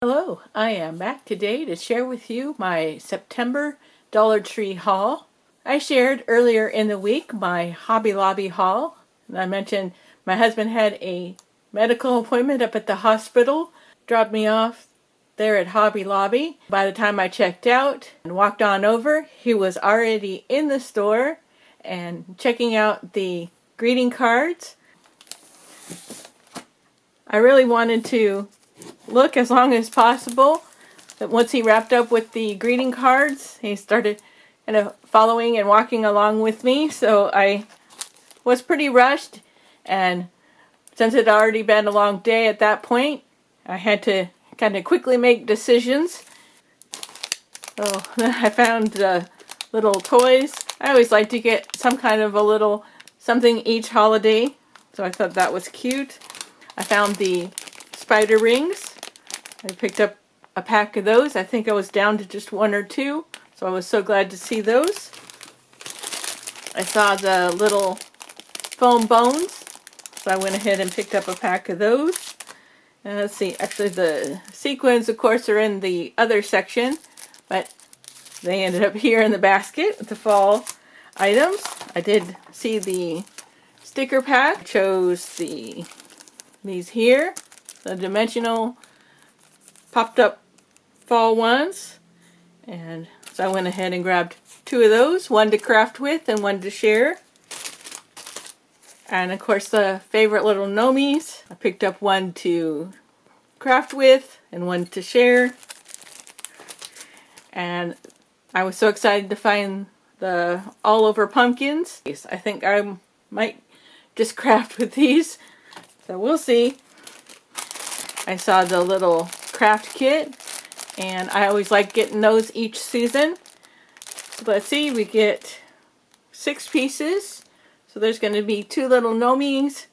Hello, I am back today to share with you my September Dollar Tree haul. I shared earlier in the week my Hobby Lobby haul, and I mentioned my husband had a medical appointment up at the hospital, dropped me off there at Hobby Lobby. By the time I checked out and walked on over, he was already in the store and checking out the greeting cards. I really wanted to look as long as possible, but once he wrapped up with the greeting cards, he started kind of following and walking along with me, so I was pretty rushed, and since it had already been a long day at that point, I had to kind of quickly make decisions. So I found the little toys. I always like to get some kind of a little something each holiday, so I thought that was cute. I found the spider rings. I picked up a pack of those. I think I was down to just one or two, so I was so glad to see those. I saw the little foam bones, so I went ahead and picked up a pack of those. And let's see, actually the sequins, of course, are in the other section, but they ended up here in the basket with the fall items. I did see the sticker pack. I chose these here, the dimensional popped up fall ones, and so I went ahead and grabbed two of those, one to craft with and one to share. And of course the favorite little gnomies, I picked up one to craft with and one to share. And I was so excited to find the all over pumpkins. I think I might just craft with these, so we'll see. I saw the little craft kit, and I always like getting those each season. So let's see, we get 6 pieces. So there's going to be 2 little gnomies,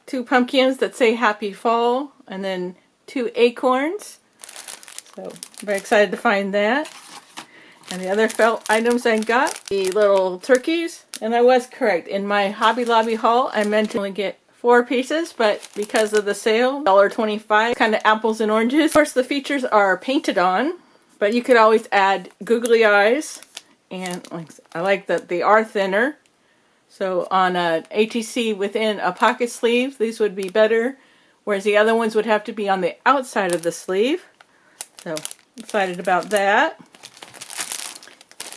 2 pumpkins that say Happy Fall, and then 2 acorns. So I'm very excited to find that. And the other felt items I got, the little turkeys. And I was correct. In my Hobby Lobby haul, I meant to only get 4 pieces, but because of the sale, $1.25, kind of apples and oranges. Of course, the features are painted on, but you could always add googly eyes, and I like that they are thinner. So on a ATC within a pocket sleeve, these would be better, whereas the other ones would have to be on the outside of the sleeve. So excited about that.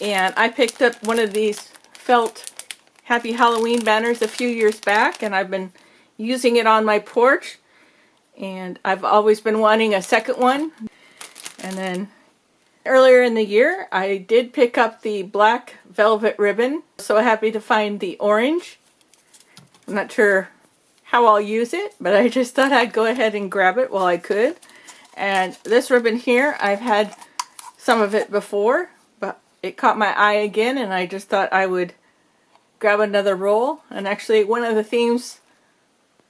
And I picked up one of these felt Happy Halloween banners a few years back, and I've been using it on my porch, and I've always been wanting a second one. And then earlier in the year I did pick up the black velvet ribbon. So happy to find the orange. I'm not sure how I'll use it, but I just thought I'd go ahead and grab it while I could. And this ribbon here, I've had some of it before, but it caught my eye again, and I just thought I would grab another roll. And actually one of the themes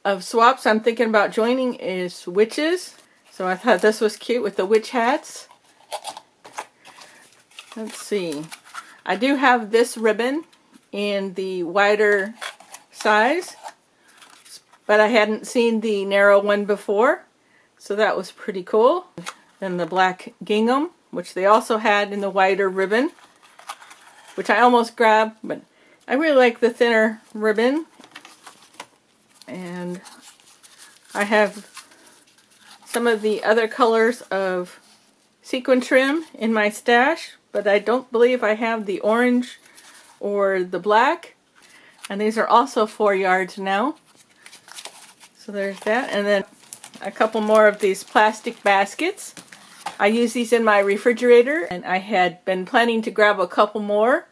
of swaps I'm thinking about joining is witches, so I thought this was cute with the witch hats. Let's see, I do have this ribbon in the wider size, but I hadn't seen the narrow one before, so that was pretty cool. Then the black gingham, which they also had in the wider ribbon, which I almost grabbed, but I really like the thinner ribbon. And I have some of the other colors of sequin trim in my stash, but I don't believe I have the orange or the black. And these are also 4 yards now. So there's that. And then a couple more of these plastic baskets. I use these in my refrigerator, and I had been planning to grab a couple more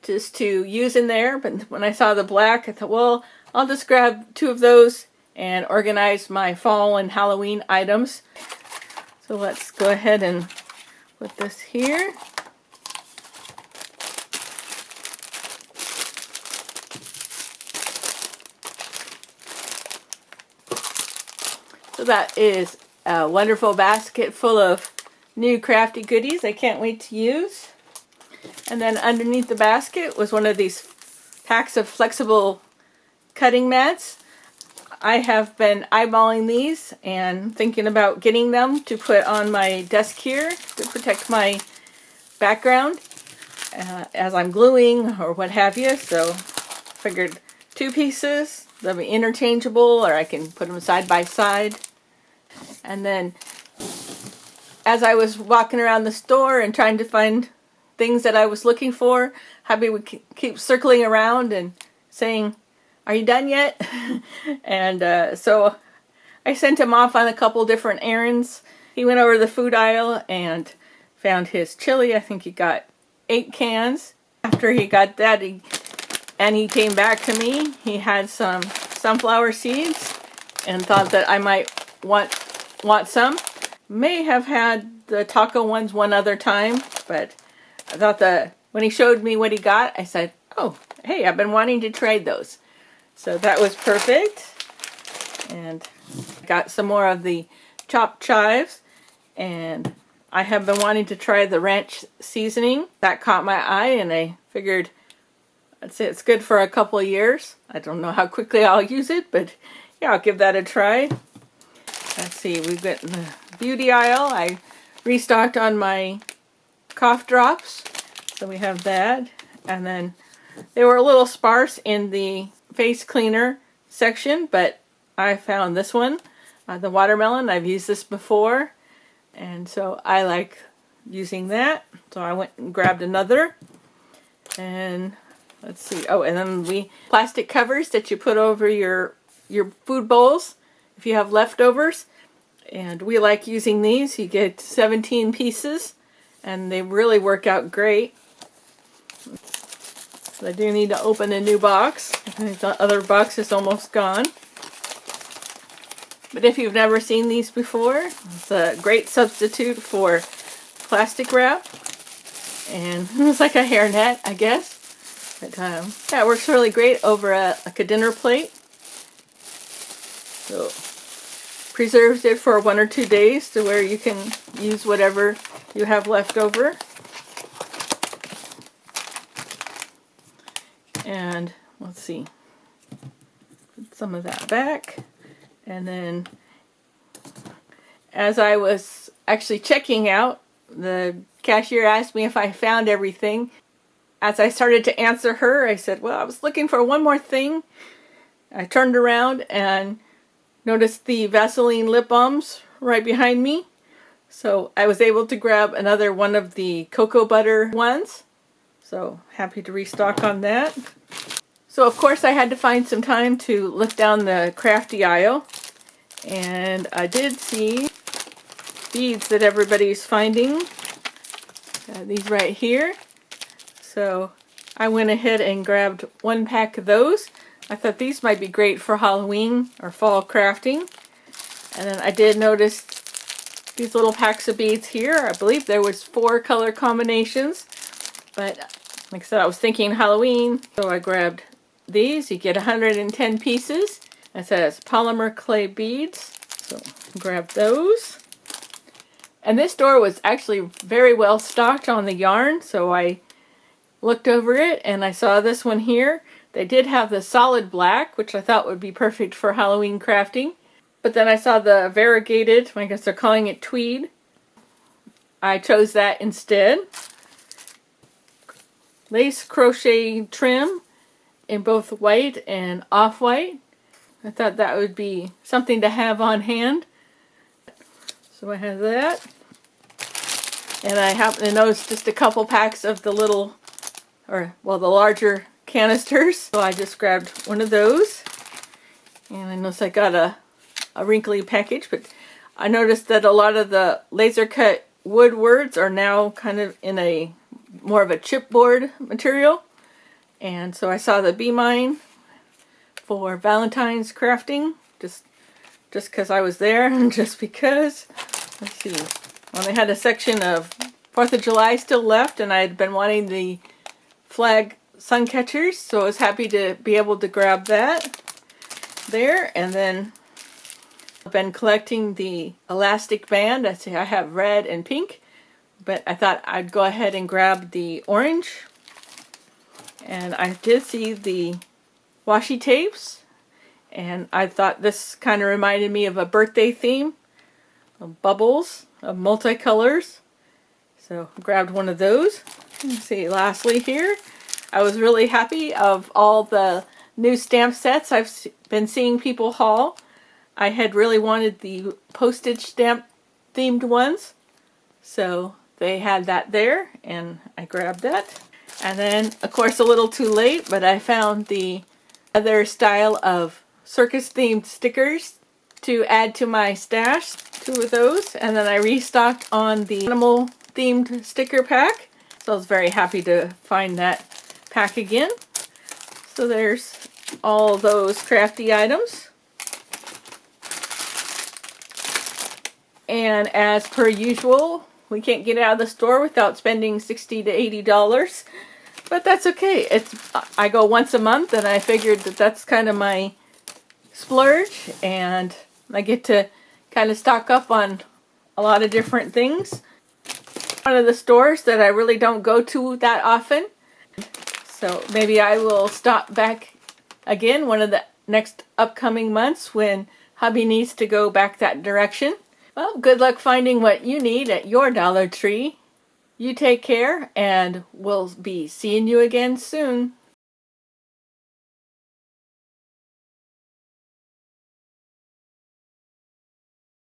just to use in there, but when I saw the black, I thought, well, I'll just grab 2 of those and organize my fall and Halloween items. So let's go ahead and put this here. So that is a wonderful basket full of new crafty goodies I can't wait to use. And then underneath the basket was one of these packs of flexible cutting mats. I have been eyeballing these and thinking about getting them to put on my desk here to protect my background as I'm gluing or what have you. So figured 2 pieces, they'll be interchangeable, or I can put them side by side. And then as I was walking around the store and trying to find things that I was looking for, Hubby would keep circling around and saying, "Are you done yet?" And so I sent him off on a couple different errands. He went over to the food aisle and found his chili. I think he got 8 cans. After he got that, he came back to me. He had some sunflower seeds and thought that I might want some. May have had the taco ones one other time, but I thought that when he showed me what he got, I said, "Oh, hey, I've been wanting to try those." So that was perfect. And got some more of the chopped chives, and I have been wanting to try the ranch seasoning. That caught my eye, and I figured I'd say it's good for a couple of years. I don't know how quickly I'll use it, but yeah, I'll give that a try. Let's see, we've got the beauty aisle. I restocked on my cough drops, so we have that. And then they were a little sparse in the face cleaner section, but I found this one, the watermelon. I've used this before, and so I like using that. So I went and grabbed another. And let's see, oh, and then the plastic covers that you put over your food bowls if you have leftovers. And we like using these. You get 17 pieces, and they really work out great. So I do need to open a new box. I think the other box is almost gone. But if you've never seen these before, it's a great substitute for plastic wrap. And it's like a hairnet, I guess. But yeah, it works really great over like a dinner plate. So preserves it for 1 or 2 days to where you can use whatever you have left over. And let's see, put some of that back. And then as I was actually checking out, the cashier asked me if I found everything. As I started to answer her, I said, "Well, I was looking for one more thing." I turned around and noticed the Vaseline lip balms right behind me. So I was able to grab another one of the cocoa butter ones. So happy to restock on that. So of course I had to find some time to look down the crafty aisle. And I did see beads that everybody's finding. These right here. So I went ahead and grabbed 1 pack of those. I thought these might be great for Halloween or fall crafting. And then I did notice these little packs of beads here. I believe there was 4 color combinations. But like I said, I was thinking Halloween, so I grabbed these. You get 110 pieces. It says polymer clay beads. So grab those. And this store was actually very well stocked on the yarn, so I looked over it and I saw this one here. They did have the solid black, which I thought would be perfect for Halloween crafting. But then I saw the variegated, I guess they're calling it tweed. I chose that instead. Lace crochet trim in both white and off-white. I thought that would be something to have on hand. So I have that. And I happen to notice just a couple packs of the little, or well, the larger canisters. So I just grabbed one of those. And I noticed I got a wrinkly package, but I noticed that a lot of the laser cut wood words are now kind of in a more of a chipboard material. And so I saw the Be Mine for Valentine's crafting, just because I was there and just because. Let's see. Well, they had a section of 4th of July still left, and I had been wanting the flag sun catchers, so I was happy to be able to grab that there. And then I've been collecting the elastic band. I see I have red and pink, but I thought I'd go ahead and grab the orange. And I did see the washi tapes, And I thought this kind of reminded me of a birthday theme of bubbles of multicolors. So I grabbed one of those. Let's see, lastly here, I was really happy of all the new stamp sets I've been seeing people haul. I had really wanted the postage stamp themed ones, so they had that there and I grabbed that. And then, of course, a little too late, but I found the other style of circus themed stickers to add to my stash, 2 of those, and then I restocked on the animal themed sticker pack, so I was very happy to find that pack again. So there's all those crafty items. And as per usual, we can't get out of the store without spending $60 to $80, but that's okay. I go once a month, and I figured that that's kind of my splurge, and I get to kind of stock up on a lot of different things. One of the stores that I really don't go to that often, so maybe I will stop back again one of the next upcoming months when hubby needs to go back that direction. Well, good luck finding what you need at your Dollar Tree. You take care, and we'll be seeing you again soon.